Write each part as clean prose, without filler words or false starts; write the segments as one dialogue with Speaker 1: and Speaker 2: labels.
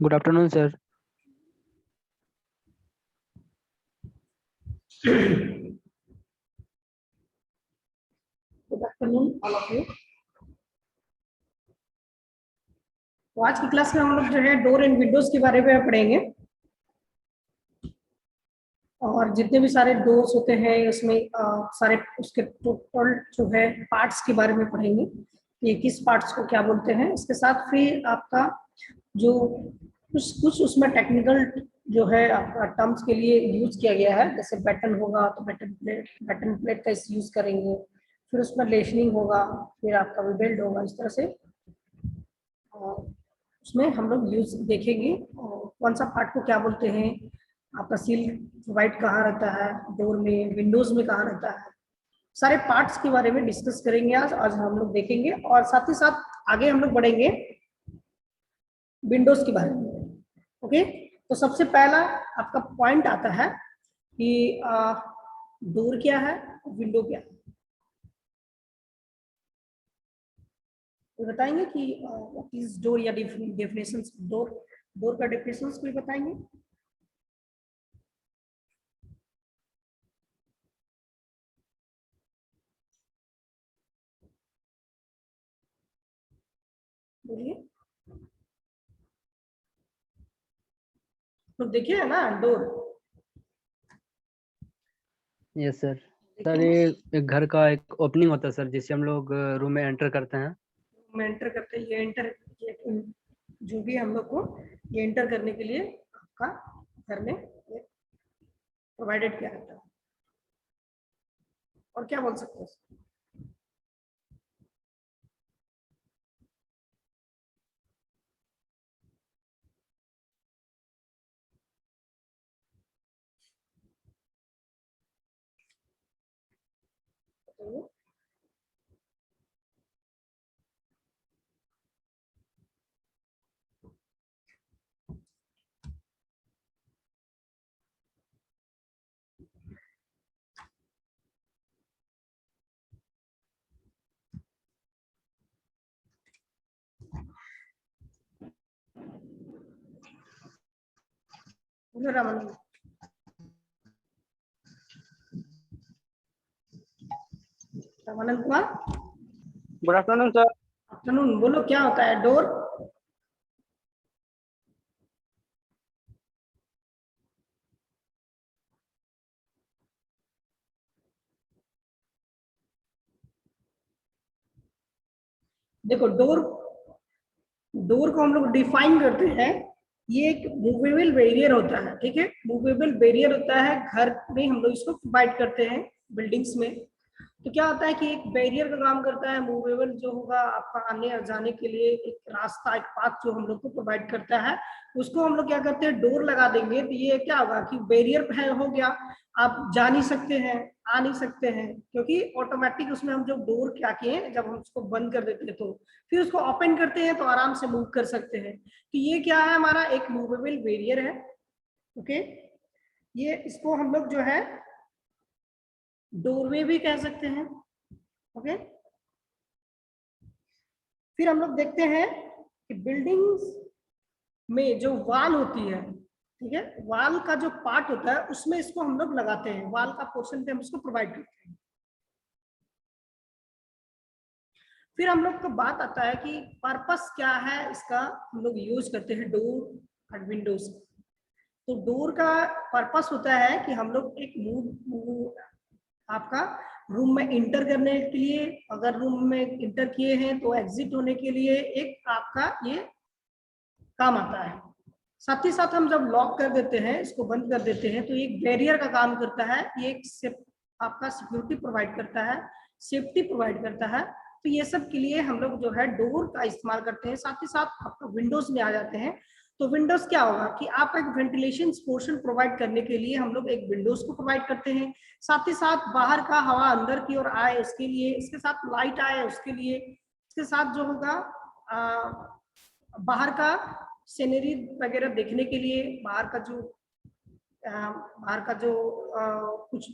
Speaker 1: Good afternoon, sir.
Speaker 2: Good afternoon, all of you. तो आज की क्लास में हम लोग जो है डोर एंड विंडोज के बारे में पढ़ेंगे और जितने भी सारे डोर्स होते हैं उसमें सारे उसके टोटल जो है पार्ट्स के बारे में पढ़ेंगे, ये किस पार्ट्स को क्या बोलते हैं। इसके साथ फिर आपका जो कुछ उसमें टेक्निकल जो है आपका टर्म्स के लिए यूज किया गया है, जैसे बैटन होगा तो बैटन प्लेट का यूज करेंगे, फिर उसमें लेशनिंग होगा, फिर आपका वेल्ड होगा। इस तरह से उसमें हम लोग यूज देखेंगे और कौन सा पार्ट को क्या बोलते हैं, आपका सील प्रोवाइड कहाँ रहता है, डोर में, विंडोज में कहाँ रहता है, सारे पार्ट्स के बारे में डिस्कस करेंगे आज हम लोग देखेंगे। और साथ ही साथ आगे हम लोग बढ़ेंगे विंडोज के बारे में। ओके, तो सबसे पहला आपका पॉइंट आता है कि डोर क्या है, विंडो क्या है। तो बताएंगे कि व्हाट इज डोर या डेफिनेशंस, डोर का डेफिनेशंस कोई बताएंगे। बोलिए। तो देखिए ना डोर।
Speaker 1: Yes sir. सर ये एक घर का एक ओपनिंग होता है सर, जिससे हम लोग रूम में एंटर करते हैं।
Speaker 2: में एंटर करते हैं, ये एंटर जो भी हम लोग को ये एंटर करने के लिए आपका घर में प्रोवाइडेड किया जाता है। और क्या बोल सकते हैं। तो Ramanand, Ramanand Kumar,
Speaker 1: good afternoon sir.
Speaker 2: Afternoon. बोलो क्या होता है डोर। देखो डोर को हम लोग डिफाइन करते हैं, ये एक मूवेबल बैरियर होता है। ठीक है, मूवेबल बैरियर होता है, घर में हम लोग इसको प्रोवाइड करते हैं, बिल्डिंग्स में। तो क्या होता है कि एक बैरियर का काम करता है, मूवेबल जो होगा आपका आने और जाने के लिए एक रास्ता, एक पाथ जो हम लोग को प्रोवाइड करता है, उसको हम लोग क्या करते हैं, डोर लगा देंगे तो ये क्या होगा कि बैरियर है हो गया, आप जा नहीं सकते हैं, आ नहीं सकते हैं, क्योंकि ऑटोमेटिक उसमें हम जो डोर क्या किए हैं, जब हम उसको बंद कर देते हैं तो फिर उसको ओपन करते हैं तो आराम से मूव कर सकते हैं। तो ये क्या है, हमारा एक मूवेबल बैरियर है। ओके, ये इसको हम लोग जो है डोरवे भी कह सकते हैं। ओके, फिर हम लोग देखते हैं कि बिल्डिंग्स में जो वाल होती है, ठीक है, वाल का जो पार्ट होता है उसमें इसको हम लोग लगाते हैं, वाल का पोर्शन पे हम इसको प्रोवाइड करते हैं। फिर हम लोग को बात आता है कि पर्पस क्या है इसका, हम लोग यूज करते हैं डोर और विंडोज। तो डोर का पर्पस होता है कि हम लोग एक आपका रूम में इंटर करने के लिए, अगर रूम में इंटर किए हैं तो एग्जिट होने के लिए एक आपका ये काम आता है। साथ ही साथ हम जब लॉक कर देते हैं, इसको बंद कर देते हैं, तो एक बैरियर का काम करता है, ये एक आपका सिक्योरिटी प्रोवाइड करता है, सेफ्टी प्रोवाइड करता है। तो ये सब के लिए हम लोग जो है डोर का इस्तेमाल करते हैं। साथ ही साथ आपका विंडोज में आ जाते हैं, तो विंडोज क्या होगा कि आप एक वेंटिलेशन पोर्शन प्रोवाइड करने के लिए हम लोग एक विंडोज को प्रोवाइड करते हैं। साथ ही साथ बाहर का हवा अंदर की ओर आए उसके लिए, इसके साथ लाइट आए उसके लिए, इसके साथ जो होगा बाहर का सीनरी वगैरह देखने के लिए, बाहर का जो कुछ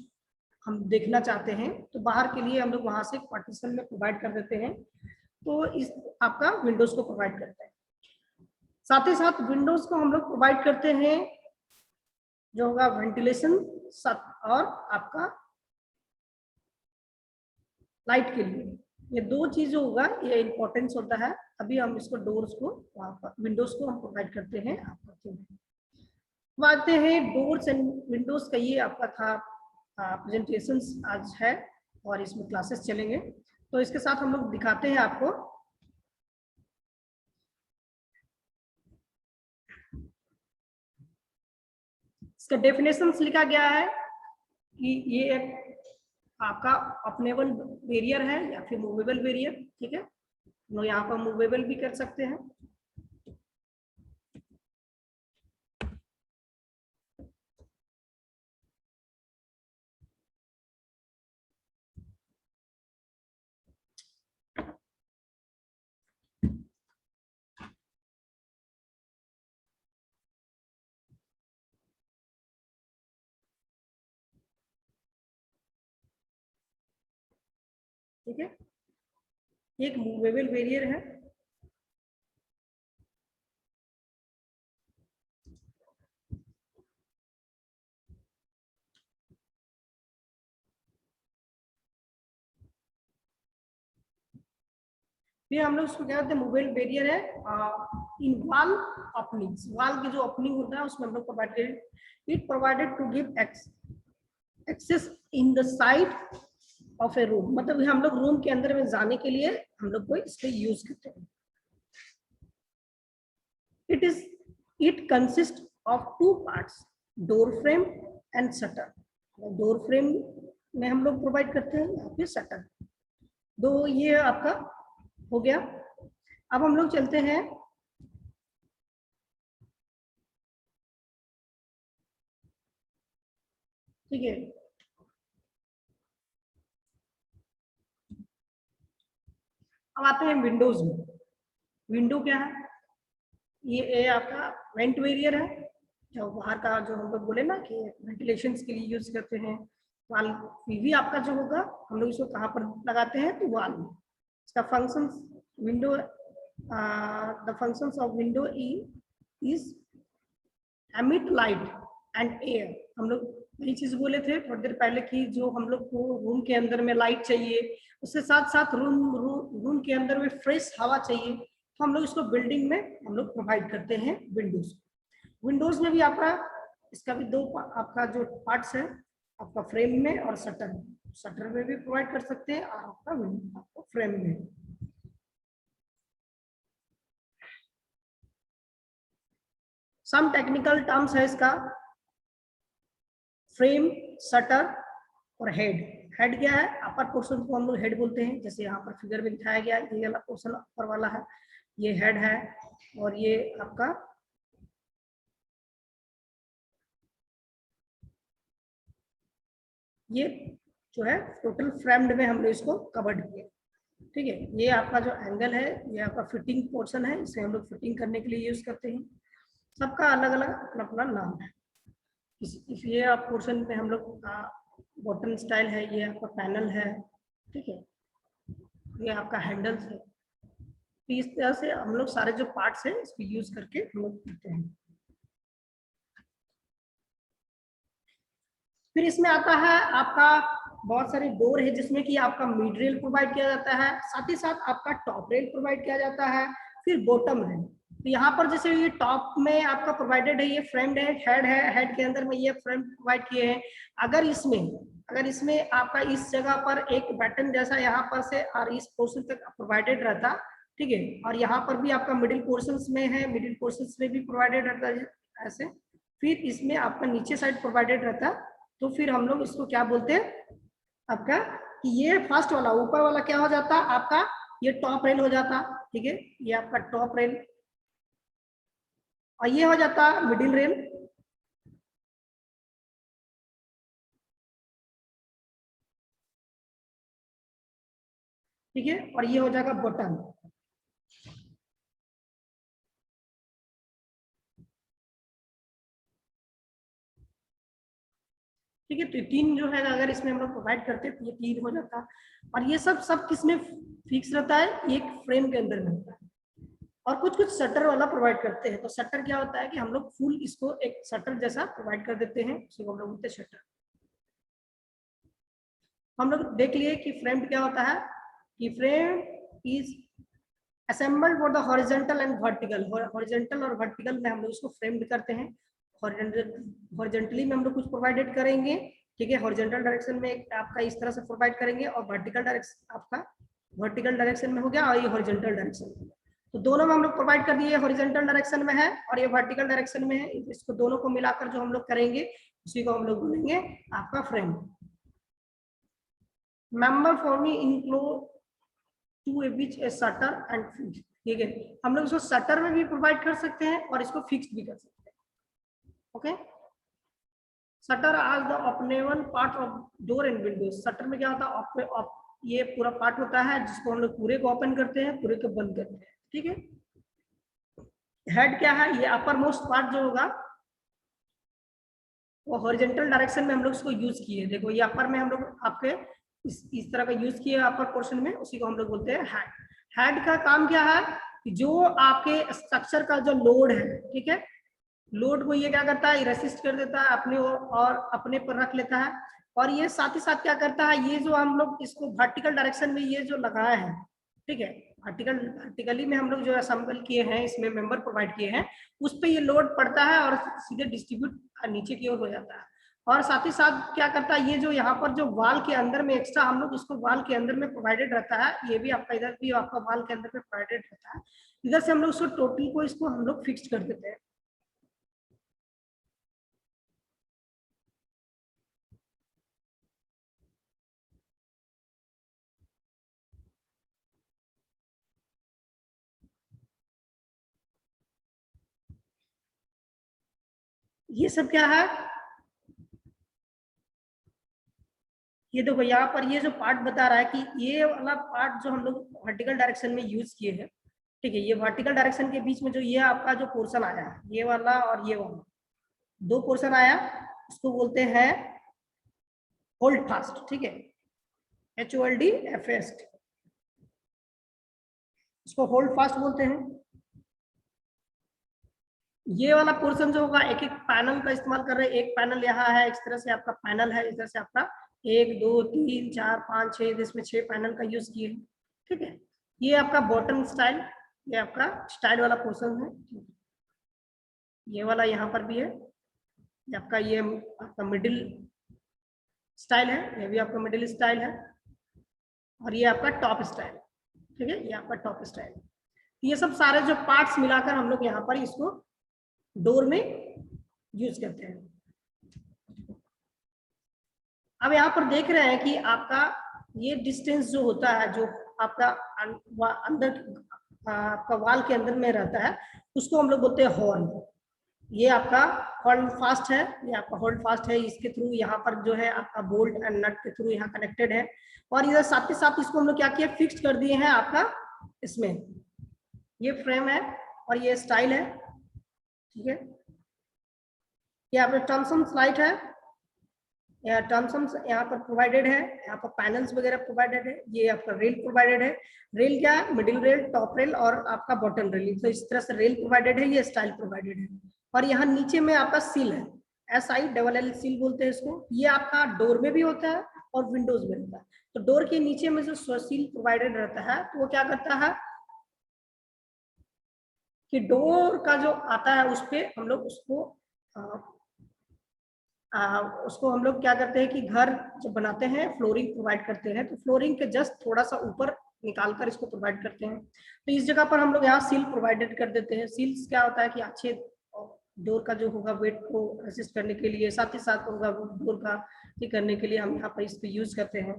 Speaker 2: हम देखना चाहते हैं तो बाहर के लिए हम लोग वहां से पार्टीशन में प्रोवाइड कर देते हैं। तो इस आपका विंडोज को प्रोवाइड करते हैं। साथ ही साथ विंडोज को हम लोग प्रोवाइड करते हैं जो होगा वेंटिलेशन और आपका लाइट के लिए। ये दो चीज होगा, ये इंपॉर्टेंस होता है। अभी हम इसको डोर्स को विंडोज को हम प्रोवाइड करते हैं। आते हैं डोर्स एंड विंडोज का, ये आपका था प्रेजेंटेशन आज है और इसमें क्लासेस चलेंगे। तो इसके साथ हम लोग दिखाते हैं आपको इसका डेफिनेशंस लिखा गया है कि ये एक आपका अपनेबल बैरियर है या फिर मूवेबल बैरियर। ठीक है, हम लोग यहाँ पर मूवेबल भी कर सकते हैं। ठीक है, एक मूवेबल बैरियर है। फिर हम लोग इसको क्या कहते हैं, मूवेबल बैरियर है इन वॉल ओपनिंग्स। वॉल की जो ओपनिंग होता है उसमें हम लोग provided, it provided to give access in the side of a room. मतलब हम लोग रूम के अंदर में जाने के लिए हम लोग को इसका यूज करते हैं। It consist of two parts, door frame and shutter. Door frame में हम लोग प्रोवाइड करते हैं या फिर शटर, दो ये आपका हो गया। अब हम लोग चलते हैं ठीक है, अब आते हैं विंडोज में। विंडो क्या है, ये आपका वेंट बैरियर है, जो बाहर का जो हम लोग बोले ना कि वेंटिलेशन के लिए यूज करते हैं। वाल भी आपका जो होगा हम लोग इसको कहाँ पर लगाते हैं, तो वाल में। इसका function window, the functions of window is emit light and air. हम लोग यही चीज बोले थे थोड़ी देर पहले कि जो हम लोग को रूम के अंदर में लाइट चाहिए, उसके साथ साथ रूम के अंदर में फ्रेश हवा चाहिए, तो हम लोग इसको बिल्डिंग में हम लोग प्रोवाइड करते हैं विंडोज। विंडोज में भी आपका इसका भी दो आपका जो पार्ट्स है, आपका फ्रेम में और शटर में। शटर में भी प्रोवाइड कर सकते हैं और आपका फ्रेम में। सम टेक्निकल टर्म्स है इसका, फ्रेम, शटर और हेड। हेड क्या है, अपर पोर्शन को हम लोग हेड बोलते हैं, जैसे यहाँ पर फिगर में दिखाया गया है, ये वाला पोर्शन ऊपर वाला है, ये हेड है। और ये आपका ये जो है टोटल फ्रेम्ड में हम लोग इसको कवर्ड किए। ठीक है, ये आपका जो एंगल है ये आपका फिटिंग पोर्शन है, इसे हम लोग फिटिंग करने के लिए यूज करते हैं। सबका अलग अलग अपना अपना नाम है। ये आप पोर्शन पे हम लोग बॉटम स्टाइल है, ये आपका पैनल है। ठीक है, ये आपका हैंडल्स है। तो इस तरह से हम लोग सारे जो पार्ट्स हैं इसको यूज करके हम लोग करते हैं। फिर इसमें आता है आपका बहुत सारे डोर है जिसमें कि आपका मिड रेल प्रोवाइड किया जाता है, साथ ही साथ आपका टॉप रेल प्रोवाइड किया जाता है, फिर बॉटम रेल। तो यहाँ पर जैसे ये टॉप में आपका प्रोवाइडेड है, ये फ्रेम्ड है, हेड के अंदर में ये फ्रेम प्रोवाइड किए हैं। अगर इसमें आपका इस जगह पर एक बटन जैसा यहाँ पर से और इस पोर्शन तक प्रोवाइडेड रहता, ठीक है, और यहाँ पर भी आपका मिडिल पोर्शंस में है, मिडिल पोर्शंस में भी प्रोवाइडेड रहता है ऐसे, फिर इसमें आपका नीचे साइड प्रोवाइडेड रहता, तो फिर हम लोग इसको क्या बोलते हैं आपका कि ये फर्स्ट वाला ऊपर वाला क्या हो जाता आपका, ये टॉप रेल हो जाता, ठीक है, ये आपका टॉप रेल, और ये हो जाता मिडिल रेल, ठीक है, और ये हो जाएगा बटन। ठीक है, तो तीन जो है अगर इसमें हम लोग प्रोवाइड करते हैं तो ये तीन हो जाता, और ये सब किसमें फिक्स रहता है, एक फ्रेम के अंदर में होता है। और कुछ कुछ शटर वाला प्रोवाइड करते हैं, तो शटर क्या होता है कि हम लोग फुल इसको एक शटर जैसा प्रोवाइड कर देते हैं, उसी हम लोग बोलते हैं शटर। हम लोग देख लिए कि फ्रेम क्या होता है, कि frame is assembled for the horizontal and vertical, horizontal और वर्टिकल में हम लोग इसको फ्रेम्ड करते हैं। हॉरिजॉन्टली में हम लोग कुछ प्रोवाइडेड करेंगे, ठीक है, हॉरिजॉन्टल डायरेक्शन में आपका इस तरह से प्रोवाइड करेंगे, और वर्टिकल डायरेक्शन आपका वर्टिकल डायरेक्शन में हो गया, और ये हॉरिजॉन्टल डायरेक्शन में, तो दोनों में हम लोग प्रोवाइड कर दिए, हॉरिजॉन्टल डायरेक्शन में है और ये वर्टिकल डायरेक्शन में है, इसको दोनों को मिलाकर जो हम लोग करेंगे उसी को हम लोग बोलेंगे आपका frame. Member forming include to A which A shutter and fix, ठीक है, हम लोग इसको शटर में भी प्रोवाइड कर सकते हैं और इसको फिक्स भी कर सकते हैं। ओके, शटर आज the openable part of door and window, shutter में क्या होता है, ये पूरा पार्ट होता है जिसको हम लोग पूरे को ओपन करते हैं, पूरे को बंद करते हैं, ठीक है। हेड क्या है, ये अपर मोस्ट पार्ट जो होगा वो हॉरिजॉन्टल डायरेक्शन में हम लोग इसको यूज किए, देखो ये अपर में हम लोग आपके इस तरह का यूज किए अपर पोर्शन में, उसी को हम लोग बोलते हैं हेड। हेड का काम क्या है कि जो आपके स्ट्रक्चर का जो लोड है, ठीक है, लोड को ये क्या करता है, रेसिस्ट कर देता है अपने और अपने पर रख लेता है, और ये साथ ही साथ क्या करता है, ये जो हम लोग इसको वर्टिकल डायरेक्शन में ये जो लगाया है, ठीक है, वर्टिकली में हम लोग जो असेंबल किए हैं, इसमें मेंबर प्रोवाइड किए हैं, उस पे ये लोड पड़ता है और सीधे डिस्ट्रीब्यूट नीचे की ओर हो जाता है। और साथ ही साथ क्या करता है, ये जो यहाँ पर जो वाल के अंदर में एक्स्ट्रा हम लोग इसको वाल के अंदर में प्रोवाइडेड रहता है, ये भी आपका इधर भी आपका वाल के अंदर में प्रोवाइडेड रहता है, इधर से हम लोग उसको टोटल को इसको हम लोग फिक्स कर देते हैं। ये सब क्या है, ये देखो यहाँ पर ये जो पार्ट बता रहा है कि ये वाला पार्ट जो हम लोग वर्टिकल डायरेक्शन में यूज किए हैं, ठीक है, ये वर्टिकल डायरेक्शन के बीच में जो ये आपका जो पोर्शन आया है, ये वाला और ये वाला दो पोर्शन आया, उसको बोलते हैं होल्ड फास्ट, ठीक है, HOLD इसको होल्ड फास्ट बोलते हैं। ये वाला पोर्शन जो होगा एक एक पैनल का इस्तेमाल कर रहे हैं, एक पैनल यहाँ है, इस तरह से आपका पैनल है, इस तरह से आपका 1 2 3 4 5 6, इसमें 6 पैनल का यूज किए, ठीक है। ये आपका बॉटम स्टाइल, ये आपका स्टाइल वाला पोर्शन है, ये वाला यहाँ पर भी है, ये आपका मिडिल स्टाइल है, ये भी आपका मिडिल स्टाइल है, और ये आपका टॉप स्टाइल, ठीक है, ये आपका टॉप स्टाइल। ये सब सारे जो पार्ट्स मिलाकर हम लोग यहाँ पर इसको डोर में यूज करते हैं। अब यहाँ पर देख रहे हैं कि आपका ये डिस्टेंस जो होता है, जो आपका अंदर आपका वाल के अंदर में रहता है, उसको हम लोग बोलते हैं हॉर्न। ये आपका होल्ड फास्ट है, ये आपका होल्ड फास्ट है, इसके थ्रू यहाँ पर जो है आपका बोल्ट एंड नट के थ्रू यहाँ कनेक्टेड है, और इधर साथ ही साथ इसको हम लोग क्या किया, फिक्स कर दिए हैं आपका इसमें, ये फ्रेम है और ये स्टाइल है, ठीक है। ये आपका टर्म्स लाइट है, यहाँ टर्म्स यहाँ पर प्रोवाइडेड है, यहाँ पर पैनल्स वगैरह प्रोवाइडेड है, ये आपका रेल प्रोवाइडेड है, रेल क्या है, मिडिल रेल, टॉप रेल और आपका बॉटम रेल, तो इस तरह से रेल प्रोवाइडेड है, ये स्टाइल प्रोवाइडेड है, और यहाँ नीचे में आपका सील है, SILL सील बोलते हैं इसको, ये आपका डोर में भी होता है और विंडोज में रहता है। तो डोर के नीचे में जो सील प्रोवाइडेड रहता है, तो वो क्या करता है, कि डोर का जो आता है उस पे हम लोग उसको हम लोग क्या करते हैं कि घर जब बनाते हैं फ्लोरिंग प्रोवाइड करते हैं, तो फ्लोरिंग के जस्ट थोड़ा सा ऊपर निकालकर इसको प्रोवाइड करते हैं। तो इस जगह पर हम लोग यहाँ सील प्रोवाइडेड कर देते हैं। सील्स क्या होता है कि अच्छे डोर का जो होगा वेट को रेसिस्ट करने के लिए, साथ ही साथ होगा डोर का ये करने के लिए हम यहाँ पर इसको यूज करते हैं।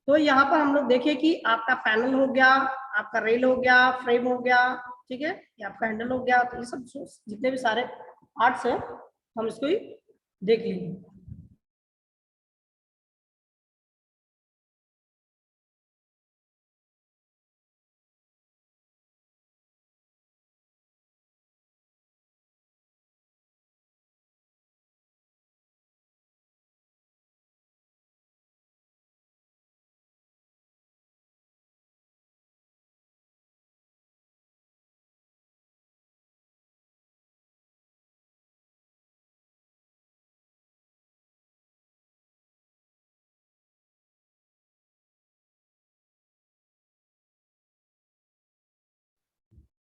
Speaker 2: तो यहाँ पर हम लोग देखें कि आपका पैनल हो गया, आपका रेल हो गया, फ्रेम हो गया, ठीक है, ये आपका हैंडल हो गया। तो ये सब जितने भी सारे पार्ट्स हैं हम इसको ही देख लीजिए।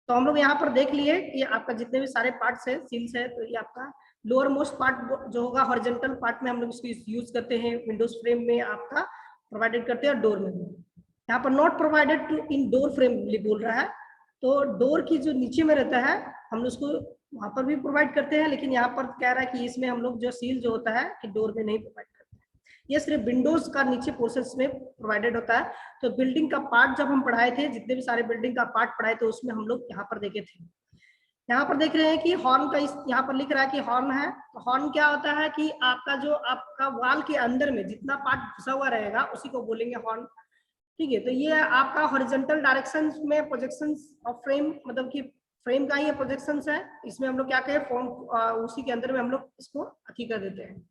Speaker 2: तो हम लोग यहाँ पर देख लिए कि आपका जितने भी सारे पार्ट्स है, सील्स है, तो ये आपका लोअर मोस्ट पार्ट जो होगा हॉरिजॉन्टल पार्ट में हम लोग इसको यूज करते हैं, विंडोज फ्रेम में आपका प्रोवाइडेड करते हैं, और डोर में भी। यहाँ पर not provided to in door frame बोल रहा है, तो डोर की जो नीचे में रहता है हम लोग उसको वहां पर भी प्रोवाइड करते हैं, लेकिन यहाँ पर कह रहा है कि इसमें हम लोग जो सील जो होता है कि डोर में नहीं प्रोवाइड करते। ये सिर्फ विंडोज का नीचे पोर्शन में प्रोवाइडेड होता है। तो बिल्डिंग का पार्ट जब हम पढ़ाए थे, जितने भी सारे बिल्डिंग का पार्ट पढ़ाए थे, उसमें हम लोग यहाँ पर देखे थे। यहाँ पर देख रहे हैं कि हॉर्न का यहाँ पर लिख रहा है कि हॉर्न है। तो हॉर्न क्या होता है कि आपका जो आपका वॉल के अंदर में जितना पार्ट घुसा हुआ रहेगा उसी को बोलेंगे हॉर्न, ठीक है। तो ये आपका हॉरिजॉन्टल डायरेक्शन में प्रोजेक्शन ऑफ फ्रेम, मतलब कि फ्रेम का ही प्रोजेक्शन है। इसमें हम लोग क्या कहें, फॉर्म उसी के अंदर में हम लोग इसको अथी कर देते हैं।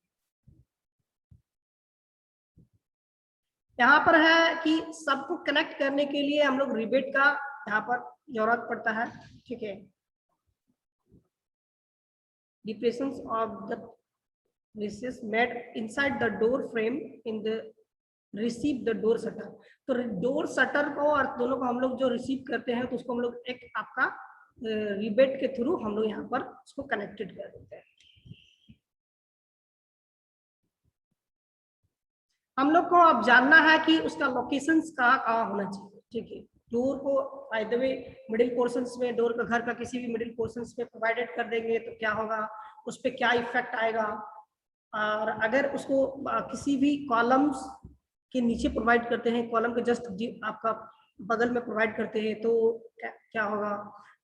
Speaker 2: यहाँ पर है कि सबको कनेक्ट करने के लिए हम लोग रिबेट का यहाँ पर जरूरत पड़ता है, ठीक है। Depressions of the pieces made inside the door frame in the receive the door shutter। तो डोर शटर को और दोनों को हम लोग जो रिसीव करते हैं तो उसको हम लोग एक आपका रिबेट के थ्रू हम लोग यहाँ पर उसको कनेक्टेड कर देते हैं। हम लोग को अब जानना है कि उसका लोकेशन कहाँ होना चाहिए, ठीक है। डोर को by the way middle portions में, डोर का घर का किसी भी मिडिल पोर्शंस में प्रोवाइडेड कर देंगे तो क्या होगा, उस पर क्या इफेक्ट आएगा। और अगर उसको किसी भी कॉलम्स के नीचे प्रोवाइड करते हैं, कॉलम के जस्ट आपका बगल में प्रोवाइड करते हैं तो क्या होगा।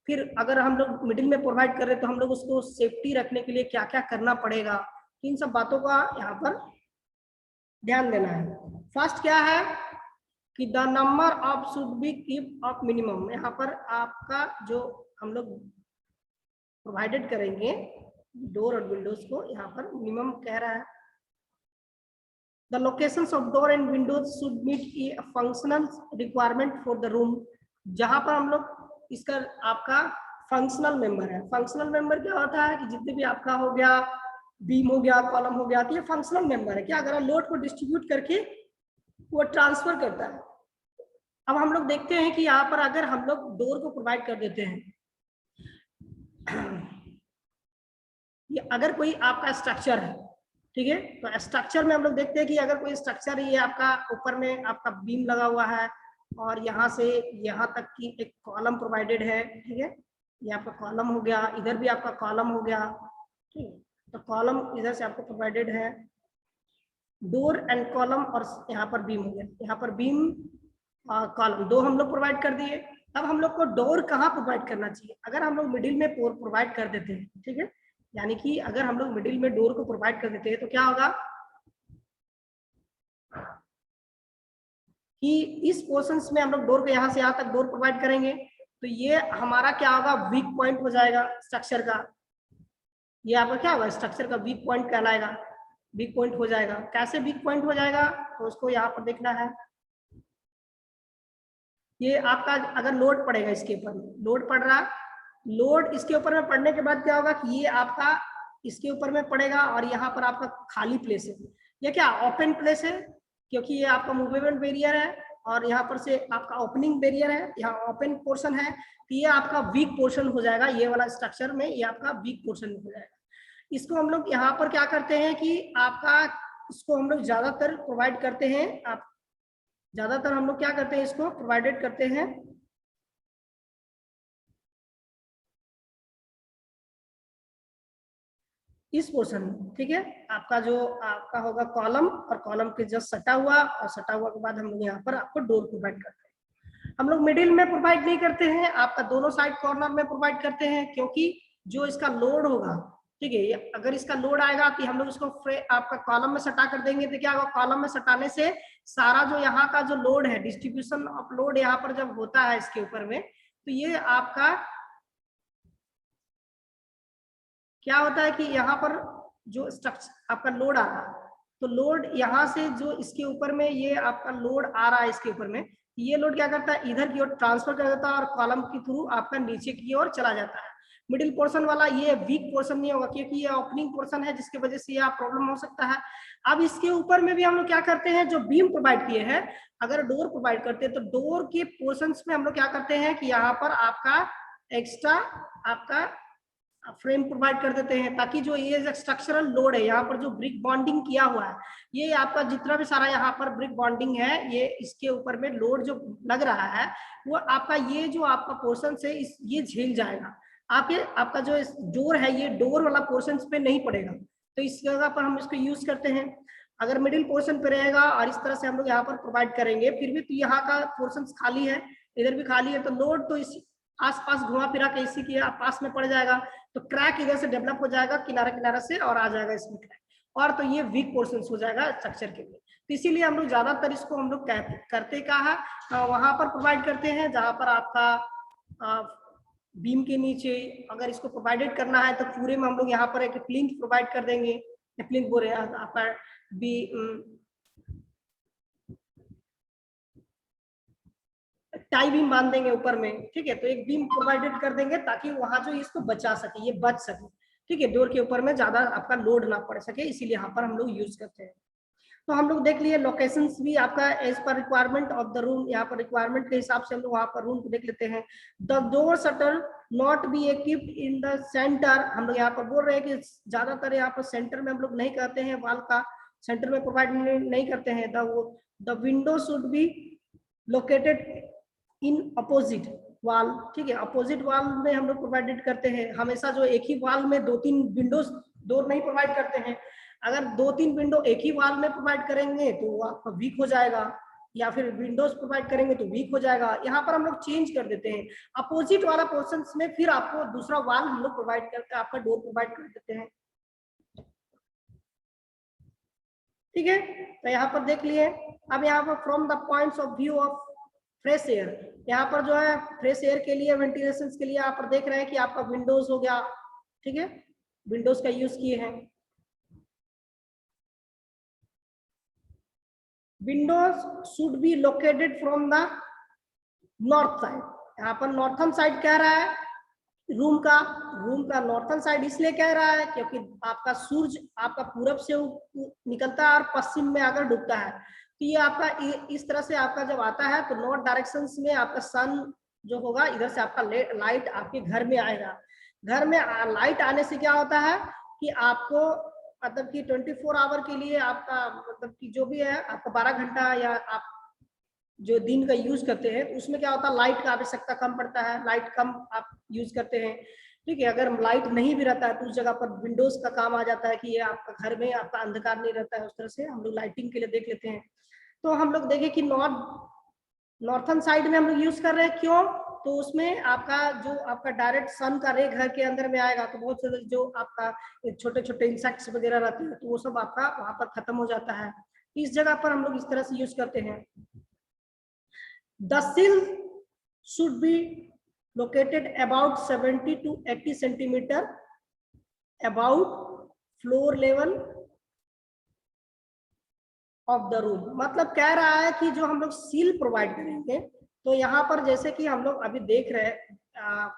Speaker 2: फिर अगर हम लोग मिडिल में प्रोवाइड कर रहे हैं तो हम लोग उसको सेफ्टी रखने के लिए क्या क्या करना पड़ेगा, इन सब बातों का यहाँ पर ध्यान देना है। फर्स्ट क्या है कि the number of should be keep of minimum. यहाँ पर आपका जो हम लोग प्रोवाइडेड करेंगे डोर और विंडोज को, यहाँ पर मिनिमम कह रहा है the locations of door and windows should meet a functional requirement for the room. जहां पर हम लोग इसका आपका फंक्शनल मेंबर है। फंक्शनल मेंबर क्या होता है कि जितने भी आपका हो गया, बीम हो गया, कॉलम हो गया, तो ये फंक्शनल मेंबर है। क्या अगर लोड को डिस्ट्रीब्यूट करके वो ट्रांसफर करता है। अब हम लोग देखते हैं कि यहाँ पर अगर हम लोग डोर को प्रोवाइड कर देते हैं, ये अगर कोई आपका स्ट्रक्चर है, ठीक है, तो स्ट्रक्चर में हम लोग देखते हैं कि अगर कोई स्ट्रक्चर ये आपका ऊपर में आपका बीम लगा हुआ है और यहाँ से यहाँ तक की एक कॉलम प्रोवाइडेड है, ठीक है, ये आपका कॉलम हो गया, इधर भी आपका कॉलम हो गया, ठीक है। तो कॉलम इधर से आपको प्रोवाइडेड है, डोर एंड कॉलम, और यहाँ पर बीम हो गया। यहाँ पर बीम कॉलम दो हम लोग प्रोवाइड कर दिए। अब हम लोग को डोर कहाँ प्रोवाइड करना चाहिए, अगर हम लोग मिडिल में प्रोवाइड कर देते हैं, ठीक है, यानी कि अगर हम लोग मिडिल में डोर को प्रोवाइड कर देते हैं तो क्या होगा कि इस पोर्शंस में हम लोग डोर को यहाँ से यहाँ तक डोर प्रोवाइड करेंगे तो ये हमारा क्या होगा, वीक पॉइंट हो जाएगा स्ट्रक्चर का। ये आपका क्या होगा, स्ट्रक्चर का वीक पॉइंट कहलाएगा, वीक पॉइंट हो जाएगा। कैसे वीक पॉइंट हो जाएगा तो उसको यहाँ पर देखना है। ये आपका अगर लोड पड़ेगा इसके ऊपर, लोड पड़ रहा, लोड इसके ऊपर में पड़ने के बाद क्या होगा कि ये आपका इसके ऊपर में पड़ेगा और यहाँ पर आपका खाली प्लेस है। ये क्या ओपन प्लेस है क्योंकि ये आपका मूवेबल बैरियर है और यहाँ पर से आपका ओपनिंग बैरियर है, यहाँ ओपन पोर्शन है, तो ये आपका वीक पोर्शन हो जाएगा, ये वाला स्ट्रक्चर में ये आपका वीक पोर्शन हो जाएगा। इसको हम लोग यहाँ पर क्या करते हैं कि आपका इसको हम लोग ज्यादातर प्रोवाइड करते हैं, आप ज्यादातर हम लोग क्या करते हैं, इसको प्रोवाइडेड करते हैं इस पोर्शन में, ठीक है। आपका जो आपका होगा कॉलम, और कॉलम के जस्ट सटा हुआ, और सटा हुआ के बाद हम लोग यहाँ पर आपको डोर प्रोवाइड करते हैं। हम लोग मिडिल में प्रोवाइड नहीं करते हैं, आपका दोनों साइड कॉर्नर में प्रोवाइड करते हैं, क्योंकि जो इसका लोड होगा, ठीक है, अगर इसका लोड आएगा तो हम लोग इसको आपका कॉलम में सटा कर देंगे, तो क्या होगा, कॉलम में सटाने से सारा जो यहाँ का जो लोड है, डिस्ट्रीब्यूशन ऑफ लोड यहाँ पर जब होता है इसके ऊपर में, तो ये आपका क्या होता है कि यहाँ पर जो स्ट्रक्चर आपका लोड आ रहा है, तो लोड यहाँ से जो इसके ऊपर में ये आपका लोड आ रहा है इसके ऊपर में, ये लोड क्या करता है, इधर की ओर ट्रांसफर कर देता है और कॉलम के थ्रू आपका नीचे की ओर चला जाता है। मिडिल पोर्शन वाला ये वीक पोर्शन नहीं होगा, क्योंकि ये ओपनिंग पोर्शन है, जिसकी वजह से ये प्रॉब्लम हो सकता है। अब इसके ऊपर में भी हम लोग क्या करते हैं, जो बीम प्रोवाइड किए हैं, अगर डोर प्रोवाइड करते हैं तो डोर के पोर्शन में हम लोग क्या करते हैं कि यहाँ पर आपका एक्स्ट्रा आपका फ्रेम प्रोवाइड कर देते हैं, ताकि जो ये स्ट्रक्चरल लोड है, यहाँ पर जो ब्रिक बॉन्डिंग किया हुआ है, ये आपका जितना भी सारा यहाँ पर ब्रिक बॉन्डिंग है, ये इसके ऊपर में लोड जो लग रहा है, वो आपका ये जो आपका पोर्शन से ये झेल जाएगा। आपका जो डोर है, ये डोर वाला पोर्शन पे नहीं पड़ेगा, तो इस जगह पर हम इसको यूज करते हैं। अगर मिडिल पोर्शन पे रहेगा और इस तरह से हम लोग यहाँ पर प्रोवाइड करेंगे, फिर भी तो यहाँ का पोर्शन खाली है, इधर भी खाली है, तो लोड तो इस आसपास घुमा फिरा के इसी के पास में पड़ जाएगा, तो क्रैक इधर से डेवलप हो जाएगा किनारा किनारा से, और आ जाएगा इसमें क्रैक, और तो ये वीक पोर्शन हो जाएगा स्ट्रक्चर के लिए। तो इसीलिए हम लोग ज्यादातर इसको हम लोग करते क्या है, वहां पर प्रोवाइड करते हैं जहां पर आपका बीम के नीचे अगर इसको प्रोवाइडेड करना है, तो पूरे में हम लोग यहाँ पर एक प्लिंथ प्रोवाइड कर देंगे, प्लिंथ बोल रहे हैं आपका टाई बीम बांध देंगे ऊपर में, ठीक है। तो एक बीम प्रोवाइडेड कर देंगे ताकि वहां जो इसको बचा सके, ये बच सके, ठीक है, डोर के ऊपर में ज्यादा आपका लोड ना पड़ सके, इसीलिए यहाँ पर हम लोग यूज करते हैं। तो हम लोग देख लिए लोकेशंस भी आपका as per requirement of the room, यहाँ पर रिक्वायरमेंट के हिसाब से हम लोग वहाँ पर रूम को देख लेते हैं। The door shutter not be equipped in the centre, हम लोग यहाँ पर बोल रहे हैं कि ज्यादातर यहाँ पर सेंटर में हम लोग नहीं करते हैं, वाल का सेंटर में प्रोवाइड नहीं करते हैं। The window should be located in opposite वाल, ठीक है, अपोजिट वाल में हम लोग प्रोवाइडेड करते हैं। हमेशा जो एक ही वाल में 2-3 विंडोज डोर नहीं प्रोवाइड करते हैं, अगर 2-3 विंडो एक ही वाल में प्रोवाइड करेंगे तो वो आपका वीक हो जाएगा, या फिर विंडोज प्रोवाइड करेंगे तो वीक हो जाएगा। यहाँ पर हम लोग चेंज कर देते हैं, अपोजिट वाला पोर्शन में फिर आपको दूसरा वाल हम लोग प्रोवाइड करके आपका डोर प्रोवाइड कर देते हैं, ठीक है। तो यहाँ पर देख लिए। अब यहाँ पर from the points of view of fresh air, यहाँ पर जो है फ्रेश एयर के लिए, वेंटिलेशन के लिए यहाँ पर देख रहे हैं कि आपका विंडोज हो गया, ठीक है, विंडोज का यूज किए हैं। Windows should be located from the north side, यहाँ पर नॉर्थन साइड कह रहा है रूम का नॉर्थन साइड इसलिए कह रहा है क्योंकि आपका सूरज आपका पूरब से निकलता है और पश्चिम में आकर डूबता है, तो ये आपका इस तरह से आपका जब आता है तो नॉर्थ डायरेक्शंस में आपका सन जो होगा, इधर से आपका लाइट आपके घर में आएगा। घर में लाइट आने से क्या होता है कि आपको मतलब कि 24 आवर के लिए आपका मतलब कि जो भी है आपका 12 घंटा या आप जो दिन का यूज करते हैं उसमें क्या होता है, लाइट का आवश्यकता कम पड़ता है, लाइट कम आप यूज करते हैं, ठीक है। अगर लाइट नहीं भी रहता है तो उस जगह पर विंडोज का काम आ जाता है कि ये आपका घर में आपका अंधकार नहीं रहता है, उस तरह से हम लोग लाइटिंग के लिए देख लेते हैं। तो हम लोग देखें कि नॉर्थन साइड में हम लोग यूज कर रहे हैं, क्यों, तो उसमें आपका जो आपका डायरेक्ट सन का रे घर के अंदर में आएगा, तो बहुत से जो आपका छोटे छोटे इंसेक्ट्स वगैरह रहते हैं तो वो सब आपका वहां पर खत्म हो जाता है। इस जगह पर हम लोग इस तरह से यूज करते हैं। The sill should be located about 70 to 80 centimeter about floor level of the room, मतलब कह रहा है कि जो हम लोग सील प्रोवाइड करेंगे, तो यहाँ पर जैसे कि हम लोग अभी देख रहे हैं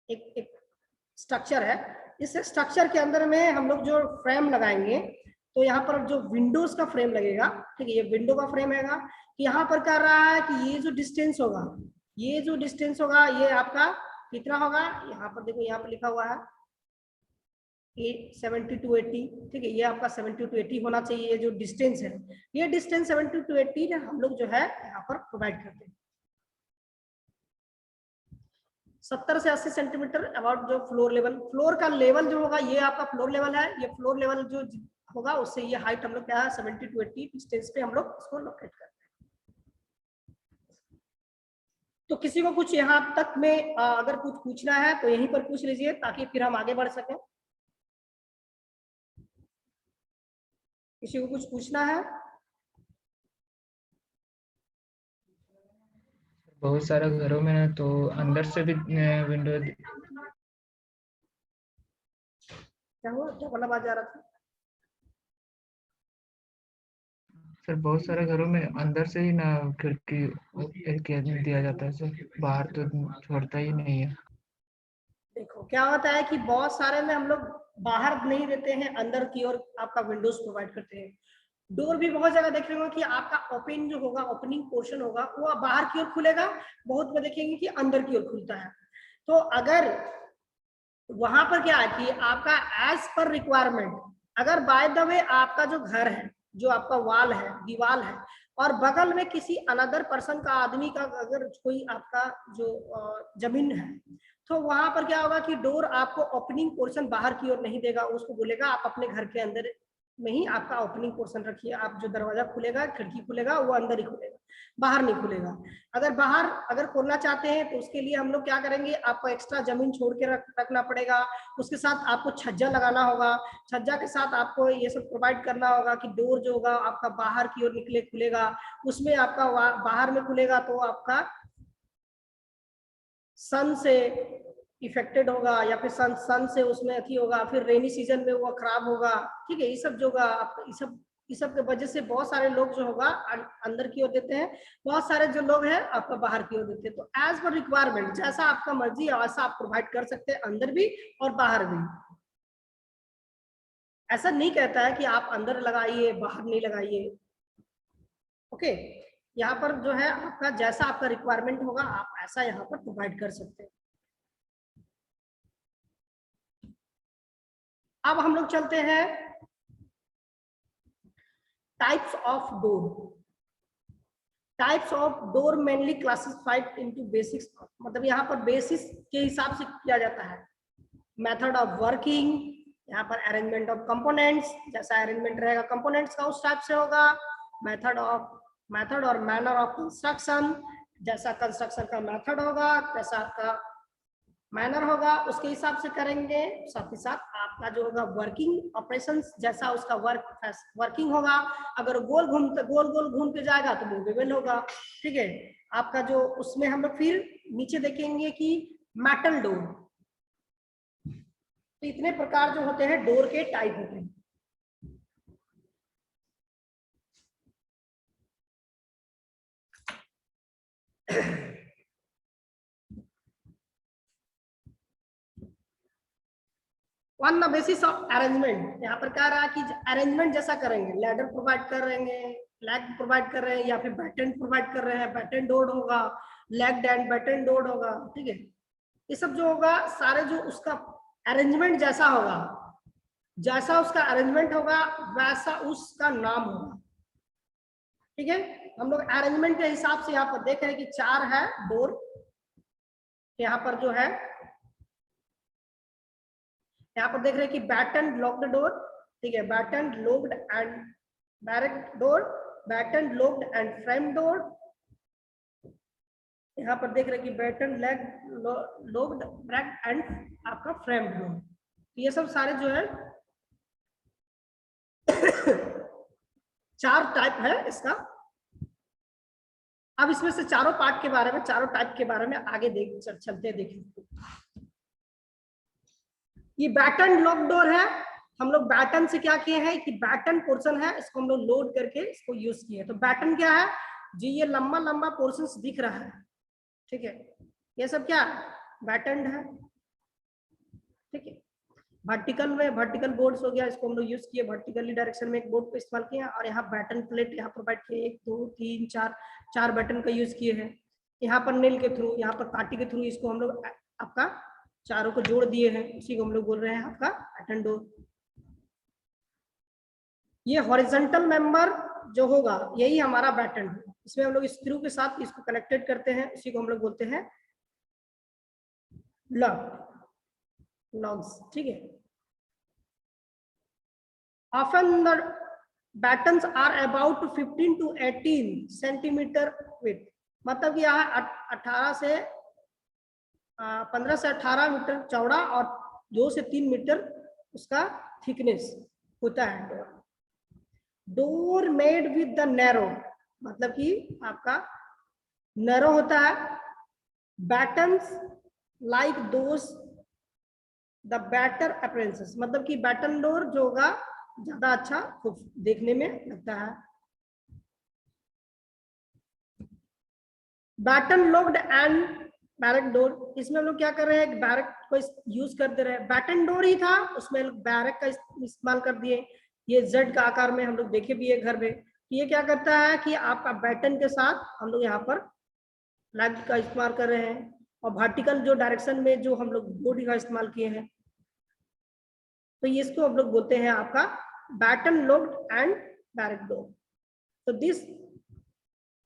Speaker 2: एक स्ट्रक्चर है, इस स्ट्रक्चर के अंदर में हम लोग जो फ्रेम लगाएंगे, तो यहाँ पर जो विंडोज का फ्रेम लगेगा, ठीक है, ये विंडो का फ्रेम हैगा, कि यहाँ पर कर रहा है कि ये जो डिस्टेंस होगा, ये जो डिस्टेंस होगा ये आपका कितना होगा, यहाँ पर देखो, यहाँ पर लिखा हुआ है 70 to 80, ठीक है, ये आपका 70 to 80 होना चाहिए। ये जो डिस्टेंस है, ये डिस्टेंस 70 to 80 हम लोग जो है यहाँ पर प्रोवाइड करते हैं। 70 से 80 सेंटीमीटर अबाउट जो फ्लोर लेवल, फ्लोर का लेवल जो होगा ये आपका फ्लोर लेवल है, ये फ्लोर लेवल जो होगा उससे ये हाइट हम लोग क्या है 70 to 80 डिस्टेंस पे हम लोग इसको लोकेट करते हैं। तो किसी को कुछ यहाँ तक में अगर कुछ पूछना है तो यहीं पर पूछ लीजिए, ताकि फिर हम आगे बढ़ सकें। किसी को कुछ पूछना है?
Speaker 3: बहुत सारे घरों में ना तो अंदर से भी विंडो।
Speaker 2: क्या हुआ, क्या वाला आवाज आ रहा था?
Speaker 3: सर बहुत सारे घरों में अंदर से ही ना खिड़की दिया जाता है सर, बाहर तो छोड़ता ही नहीं है।
Speaker 2: देखो क्या होता है कि बहुत सारे में हम लोग बाहर नहीं देते हैं, अंदर की ओर आपका विंडोज प्रोवाइड करते हैं। डोर भी बहुत जगह देखेंगे कि आपका ओपन जो होगा, ओपनिंग पोर्शन होगा वो बाहर की ओर खुलेगा, बहुत में देखेंगे कि अंदर की ओर खुलता है। तो अगर वहां पर क्या है कि आपका एज पर रिक्वायरमेंट, अगर बाय द वे आपका जो घर है, जो आपका वाल है, दीवार है, और बगल में किसी अनदर पर्सन का, आदमी का अगर कोई आपका जो जमीन है, तो वहां पर क्या होगा कि डोर आपको ओपनिंग पोर्शन बाहर की ओर नहीं देगा, उसको बोलेगा आप अपने घर के अंदर में ही आपका ओपनिंग पोर्शन रखिए। आप जो दरवाजा खुलेगा, खिड़की खुलेगा, वो अंदर ही खुलेगा, बाहर नहीं खुलेगा। अगर बाहर अगर खोलना चाहते हैं तो उसके लिए हम लोग क्या करेंगे, आपको एक्स्ट्रा जमीन छोड़ के रखना पड़ेगा, उसके साथ आपको छज्जा लगाना होगा, छज्जा के साथ आपको ये सब प्रोवाइड करना होगा कि डोर जो होगा आपका बाहर की ओर निकले खुलेगा, उसमें आपका बाहर में खुलेगा तो आपका सन से इफेक्टेड होगा, या फिर सन से उसमें अथी होगा, फिर रेनी सीजन में वो खराब होगा, ठीक है। ये सब जो होगा आपका, ये सब के वजह से बहुत सारे लोग जो होगा अंदर की ओर देते हैं, बहुत सारे जो लोग हैं आपका बाहर की ओर देते हैं। तो एज पर रिक्वायरमेंट जैसा आपका मर्जी है वैसा आप प्रोवाइड कर सकते हैं, अंदर भी और बाहर भी। ऐसा नहीं कहता है कि आप अंदर लगाइए बाहर नहीं लगाइए, ओके। यहाँ पर जो है आपका जैसा आपका रिक्वायरमेंट होगा आप ऐसा यहाँ पर प्रोवाइड कर सकते हैं। अब हम लोग चलते हैं types of door. Types of door mainly classified into basics, मतलब यहाँ पर बेसिस के हिसाब से किया जाता है। मेथड ऑफ वर्किंग, यहाँ पर अरेंजमेंट ऑफ कंपोनेंट्स, जैसा अरेंजमेंट रहेगा कंपोनेंट्स का उस टाइप से होगा। मेथड और मैनर ऑफ कंस्ट्रक्शन, जैसा कंस्ट्रक्शन का मेथड होगा वैसा आपका मैनर होगा, उसके हिसाब से करेंगे। साथ ही साथ आपका जो होगा वर्किंग ऑपरेशंस, जैसा उसका वर्किंग होगा, अगर गोल गोल घूम के जाएगा तो मूवेबल होगा, ठीक है। आपका जो उसमें हम लोग फिर नीचे देखेंगे कि मेटल डोर, तो इतने प्रकार जो होते हैं डोर के टाइप होते हैं। On the basis of arrangement, यहाँ पर कह रहा है कि अरेंजमेंट जैसा करेंगे, लैडर प्रोवाइड कर रहे हैं, लैग प्रोवाइड कर रहे हैं, या फिर बैटन प्रोवाइड कर रहे हैं, बैटन डोर होगा, लेग्ड एंड बैटन डोर होगा, ठीक है। ये सब जो होगा सारे जो उसका अरेंजमेंट जैसा होगा, जैसा उसका अरेंजमेंट होगा वैसा उसका नाम होगा, ठीक है। हम लोग अरेंजमेंट के हिसाब से यहाँ पर देख रहे हैं कि 4 है डोर, यहाँ पर जो है यहाँ पर देख रहे हैं कि बैटन लॉक्ड डोर, ठीक है, batten locked and direct door, batten locked and frame door. यहाँ पर देख रहे हैं कि batten leg locked brace and आपका फ्रेम डोर। ये सब सारे जो है 4 टाइप है इसका। अब इसमें से चारों पार्ट के बारे में, चारों टाइप के बारे में आगे चलते देखेंगे। ये बैटन लॉक डोर है, हम लोग बैटन से क्या किए हैं कि बैटन पोर्शन है इसको हम लोग लोड करके इसको यूज किए। तो बैटन क्या है जी, ये लंबा लंबा पोर्शन दिख रहा है, ठीक है, ये सब क्या बैटन है, ठीक है। वर्टिकल में वर्टिकल बोर्ड्स हो गया, इसको हम लोग यूज किए, वर्टिकली डायरेक्शन में एक बोर्ड को इस्तेमाल किए, और यहाँ बैटन प्लेट यहाँ प्रोवाइड किए, 1 2 3 4 4 बटन का यूज किए हैं। यहाँ पर नेल के थ्रू, यहाँ पर कांटे के थ्रू इसको हम लोग आपका चारों को जोड़ दिए हैं, उसी को हम लोग बोल रहे हैं आपका पैटर्न डोर। ये हॉरिजॉन्टल मेंबर जो होगा यही हमारा बैटन है, इसमें हम लोग स्क्रू के साथ इसको कनेक्टेड करते हैं, इसी को हम लोग बोलते हैं लॉग्स, ठीक है। Often the battens are about 15 to 18 centimetre width, मतलब कि यहाँ 18 से 15 से 18 मीटर चौड़ा और 2 से 3 मीटर उसका थिकनेस होता है। Door made with the narrow, मतलब कि आपका नैरो होता है। Battens like those the better appearances, मतलब कि बैटन डोर जो होगा ज्यादा अच्छा देखने में लगता है। Batten locked and barrack door, इसमें हम लोग क्या कर रहे हैं, बैरक को यूज कर दे रहे हैं। बैटन डोर ही था, उसमें बैरक का इस्तेमाल कर दिए। ये जेड का आकार में हम लोग देखे भी है घर में। ये क्या करता है कि आपका बैटन के साथ हम लोग यहाँ पर फ्लैग का इस्तेमाल कर रहे हैं, और वर्टिकल जो डायरेक्शन में जो हम लोग बॉडी का इस्तेमाल किए हैं, तो ये इसको हम लोग बोलते हैं आपका batten locked and barrack door. तो this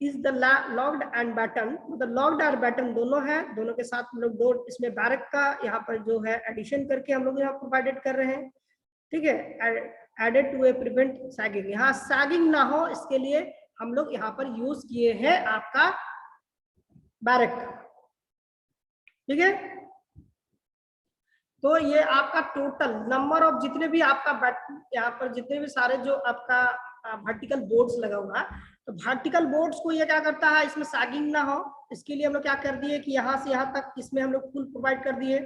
Speaker 2: is the locked and batten, मतलब लॉक्ड और बैटन दोनों है, दोनों के साथ हम लोग डोर, इसमें बैरक का यहाँ पर जो है एडिशन करके हम लोग यहाँ प्रोवाइडेड कर रहे हैं, ठीक है। Added to a prevent sagging, यहाँ सैगिंग ना हो इसके लिए हम लोग यहाँ पर यूज किए हैं आपका बैरक, ठीक है। तो ये आपका टोटल नंबर ऑफ जितने भी आपका यहाँ पर जितने भी सारे जो आपका वर्टिकल बोर्ड्स लगा हुआ है, तो वर्टिकल बोर्ड्स को ये क्या करता है, इसमें सैगिंग ना हो इसके लिए हम लोग क्या कर दिए कि यहाँ से यहाँ तक इसमें हम लोग फुल प्रोवाइड कर दिए।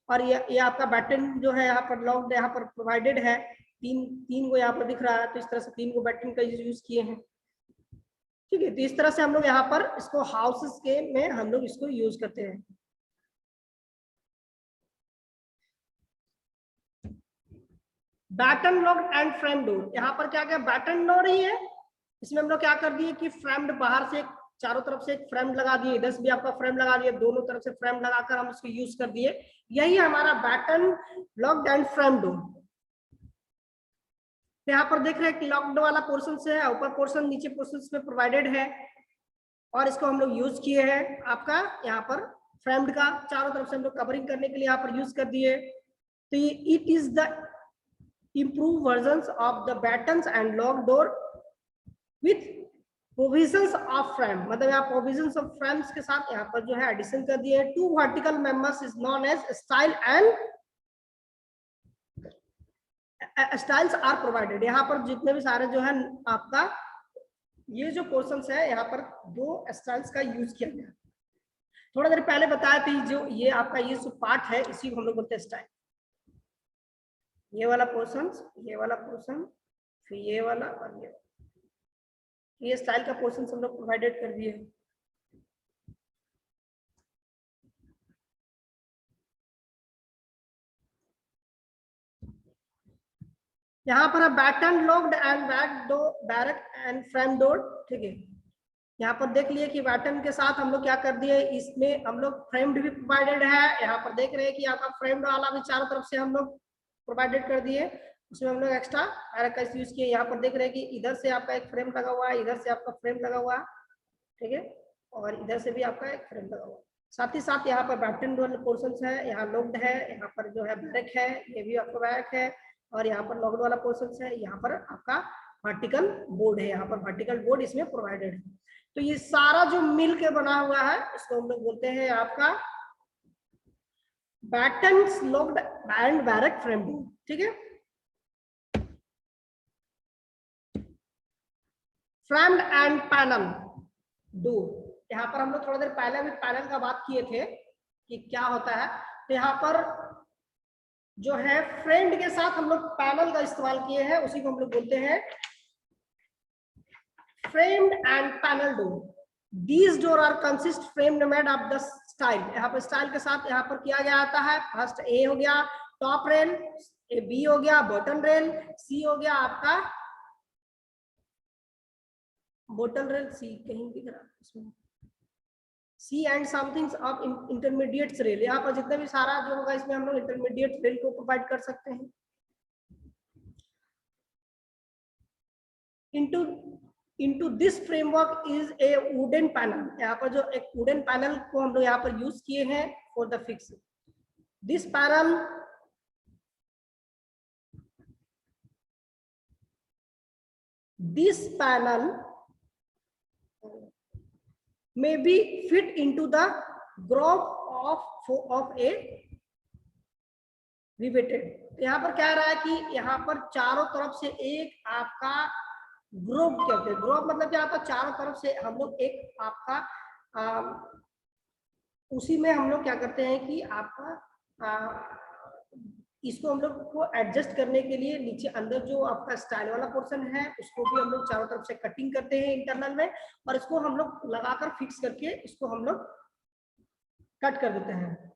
Speaker 2: और ये आपका बैटन जो है यहाँ पर लॉक्ड यहाँ पर प्रोवाइडेड है, तीन को यहाँ पर दिख रहा है, तो इस तरह से 3 को बैटन का यूज किए हैं, ठीक है। तो इस तरह से हम लोग यहाँ पर इसको हाउसेस के में हम लोग इसको यूज करते हैं। Batten locked and frame door, यहाँ पर क्या क्या बैटन डोर ही है, इसमें हम लोग क्या कर दिए कि फ्रेम्ड बाहर से चारों तरफ से एक फ्रेम लगा दिए, इधर से भी आपका फ्रेम लगा दिए, दोनों तरफ से फ्रेम लगाकर हम इसको यूज कर दिए। यही हमारा batten locked and frame door. यहाँ पर देख रहे हैं कि लॉक्ड वाला पोर्शन से है, ऊपर पोर्शन नीचे पोर्शन में प्रोवाइडेड है, और इसको हम लोग यूज किए हैं आपका यहाँ पर फ्रेम्ड का चारों तरफ से हम लोग कवरिंग करने के लिए यहाँ पर यूज कर दिए। तो ये it is the improved versions of the battens and lock door with provisions of frame, मतलब यहाँ provisions of frames के साथ यहाँ पर जो है एडिशन कर दिए। 2 vertical members is known as style and styles are provided, यहाँ पर जितने भी सारे जो है आपका ये जो पोर्शंस है यहाँ पर 2 स्टाइल्स का यूज किया गया। थोड़ा देर पहले बताया थी जो ये आपका ये जो पार्ट है इसी को हम लोग बोलते हैं स्टाइल। ये वाला पोर्शन, ये वाला पोर्शन, फिर ये वाला और ये स्टाइल का पोर्शन हम लोग प्रोवाइडेड कर दिए। यहाँ पर batten locked and braced and frame door, ठीक है। यहाँ पर देख लिए कि बैटन के साथ हम लोग क्या कर दिए, इसमें हम लोग फ्रेम्ड भी प्रोवाइडेड है। यहाँ पर देख रहे हैं कि आपका फ्रेम्ड वाला भी चारों तरफ से हम लोग प्रोवाइडेड कर दिए, उसमें हम लोग एक्स्ट्रा बैरक का यूज किए। यहाँ पर देख रहे हैं कि इधर से आपका एक फ्रेम लगा हुआ है, इधर से आपका फ्रेम लगा हुआ है, ठीक है, और इधर से भी आपका एक फ्रेम लगा हुआ है। साथ ही साथ यहाँ पर बैटन वाले पोर्शंस है, यहाँ लॉक्ड है, यहाँ पर जो है बैरक है, ये भी आपका बैरक है, और यहाँ पर लॉक्ड वाला पोर्शंस है, यहाँ पर आपका वर्टिकल बोर्ड है, यहाँ पर वर्टिकल बोर्ड इसमें प्रोवाइडेड है। तो ये सारा जो मिल के बना हुआ है इसको हम लोग बोलते हैं आपका battens locked and barrack frame door, ठीक है। फ्रेम्ड एंड पैनल डोर, यहाँ पर हम लोग थोड़ा देर पहले भी पैनल का बात किए थे कि क्या होता है। तो यहाँ पर जो है फ्रेम्ड के साथ हम लोग पैनल का इस्तेमाल किए हैं, उसी को हम लोग बोलते हैं framed and panel door. These door are consist framed made of the style, यहाँ पर स्टाइल के साथ यहाँ पर किया गया आता है। फर्स्ट ए हो गया टॉप रेल, ए बी हो गया बॉटम रेल, सी हो गया आपका बॉटम रेल, सी कहीं दिख रहा है इसमें, C and something of intermediate rail. यहाँ पर जितना भी सारा जो होगा इसमें हम लोग इंटरमीडिएट रेल को प्रोवाइड कर सकते हैं। into this framework is a wooden panel। यहाँ पर जो एक वुडन पैनल को हम लोग यहाँ पर यूज किए हैं for the fix. This panel may be fit into the groove of a riveted। यहाँ पर क्या रहा है कि यहाँ पर चारों तरफ से एक आपका ग्रोव, क्या होता है ग्रोव मतलब क्या होता है, चारों तरफ से हम लोग एक आपका उसी में हम लोग क्या करते हैं कि आपका इसको हम लोग को एडजस्ट करने के लिए नीचे अंदर जो आपका स्टाइल वाला पोर्शन है उसको भी हम लोग चारों तरफ से कटिंग करते हैं इंटरनल में, और इसको हम लोग लगाकर फिक्स करके इसको हम लोग कट कर देते हैं।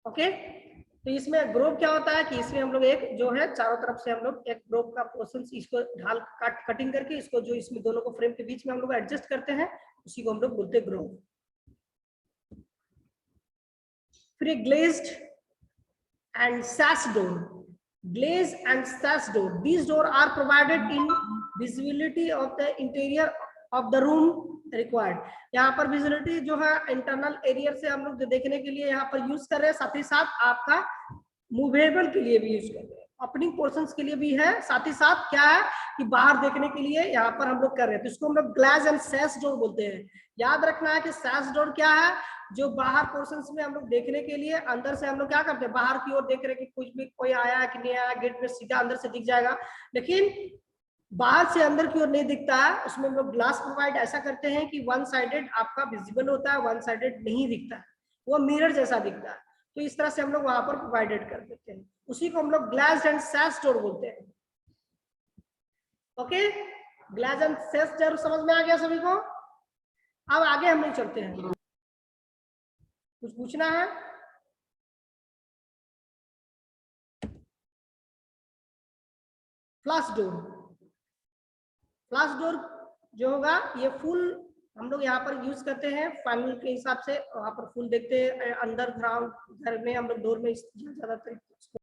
Speaker 2: ओके, तो इसमें ग्रोव क्या होता है कि इसमें हम लोग एक जो है चारों तरफ से हम लोग एक ग्रोव का पोर्शन इसको ढाल कटिंग करके इसको जो इसमें दोनों को फ्रेम के बीच में हम लोग एडजस्ट करते हैं उसी को हम लोग बोलते हैं ग्रोव। फिर glazed and sash door, glaze and sash door, these door are provided in visibility of the interior of the room required. यहाँ पर विजिबिलिटी जो है इंटरनल एरिया से हम लोग देखने के लिए यहाँ पर यूज कर रहे हैं, साथ ही साथ आपका मूवेबल के लिए भी यूज कर रहे हैं, ओपनिंग पोर्शंस के लिए भी है, साथ ही साथ क्या है कि बाहर देखने के लिए यहाँ पर हम लोग कर रहे हैं, तो इसको हम लोग ग्लास एंड सैश डोर बोलते हैं। याद रखना है कि सैश डोर क्या है, जो बाहर पोर्शंस में हम लोग देखने के लिए, अंदर से हम लोग क्या करते हैं बाहर की ओर देख रहे हैं कि कुछ भी कोई आया है कि नहीं आया, गेट में सीधा अंदर से दिख जाएगा, लेकिन बाहर से अंदर की ओर नहीं दिखता है। उसमें हम लोग ग्लास प्रोवाइड ऐसा करते हैं कि वन साइडेड आपका विजिबल होता है, वन साइडेड नहीं दिखता है, वो मिरर जैसा दिखता है, तो इस तरह से हम लोग वहां पर प्रोवाइडेड कर देते हैं, उसी को हम लोग ग्लास एंड सैश डोर बोलते हैं। Okay, glass and sash door समझ में आ गया सभी को? अब आगे हम लोग चलते हैं, कुछ पूछना है? फ्लश डोर, फ्लश डोर जो होगा ये फुल हम लोग यहाँ पर यूज करते हैं फाइनल के हिसाब से, वहां पर फुल देखते हैं अंडरग्राउंड घर में हम लोग डोर में ज्यादातर